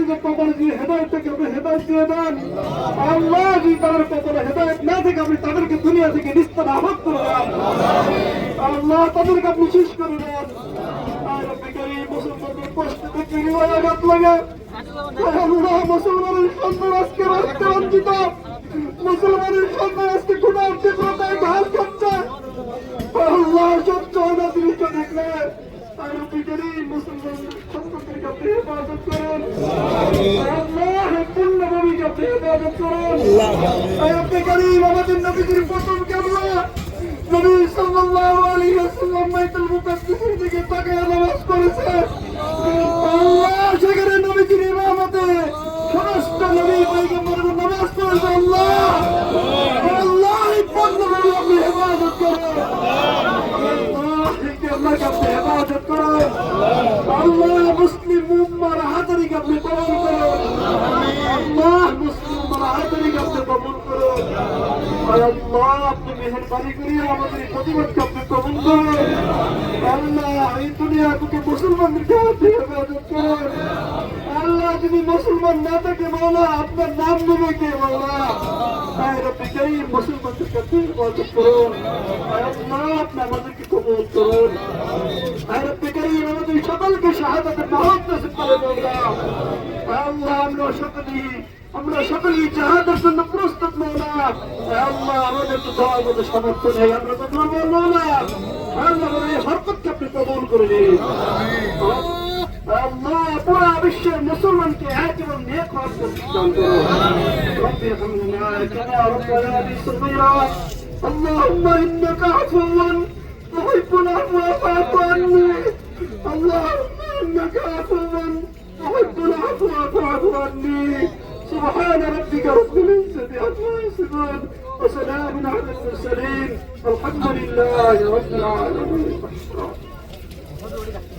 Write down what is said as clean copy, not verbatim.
যে কবর দিয়ে হেদায়েত থেকে আপনি হেদায়েত দিয়ে দেন। আল্লাহ যদি তাদের কবরে হেদায়েত না থেকে আপনি তাদেরকে দুনিয়া থেকে নিস্তারাবাদ করে দেন। আল্লাহ তাদেরকে আপনি শেষ করে দেন। আর বেকারি মুসলমানদের কষ্ট দেখে হৃদয় আঘাত লাগে। আল্লাহ মুসলমানের সন্তান আজকে রাস্তা বঞ্চিত, মুসলমানের সন্তান আজকে ক্ষুধার তীব্রতায় ঢাল খাচ্ছে। আল্লাহ সহ্য হয় না দৃশ্য দেখলে। আর বেকারি মুসলমানের সন্তানদেরকে আপনি হেফাজত করেন। আল্লাহ পূর্ণ ভূমিকে আপনি হেফাজত করেন। বেকারি আমাদের নবীজির প্রথম কেবলা নবী সাল্লাল্লাহু আলাইহি ওয়াসাল্লাম বাইতুল মুকাদ্দাসের দিকে তাকিয়ে নামাজ পড়েছে। আল্লাহ সেখানে নবীজির ইমামতে সমস্ত নবী পয়গম্বররা নামাজ পড়েছে। আল্লাহ আল্লাহ এই পণ্যগুলো আপনি হেফাজত করেন। আল্লাহকে আপনি হেফাজত করেন। আল্লাহ মুসলিম উম্মার হাজারিকে আপনি কবুল করুন। আল্লাহ মুসলিম উম্মার হাজারিকে আপনি কবুল করুন। আল্লাহ আপনি মেহেরবানি করিয়া আমাদের এই প্রতিবাদকে আপনি কবুল করুন। আল্লাহ এই দুনিয়া থেকে মুসলমানদেরকে আপনি হেফাজত করুন। আল্লাহ যদি মুসলমান না থাকে মাওলা আপনার নাম নেবে কে মাওলা? মুসলমানদেরকে আপনি হেফাজত করুন। আল্লাহ আপনি আমাদেরকে কবুল করুন। আমাদের সকলকে শাহাদাতের মহৎ নসিব করে মাওলা। আল্লাহ আমরা সকলেই জাহাদের জন্য প্রস্তুত মাওলা। আল্লাহ আমাদের তো দোয়ার মধ্যে সমর্থন নেই, আমরা তো দুর্বল মাওলা। আল্লাহ এই হরকতকে আপনি কবুল করে নিন। আল্লাহ পুরা বিশ্বের মুসলমানকে এক এবং নেক হওয়ার প্রতিষ্ঠান করুন। রব্বি হামনা কামা রাব্বায়ানি সগীরা। اللهم إنك عفو تحب العفو فاعف عني. اللهم إنك عفو تحب العفو فاعف عني. سبحان ربك رب العزة عما يصفون وسلام على المرسلين والحمد لله رب العالمين.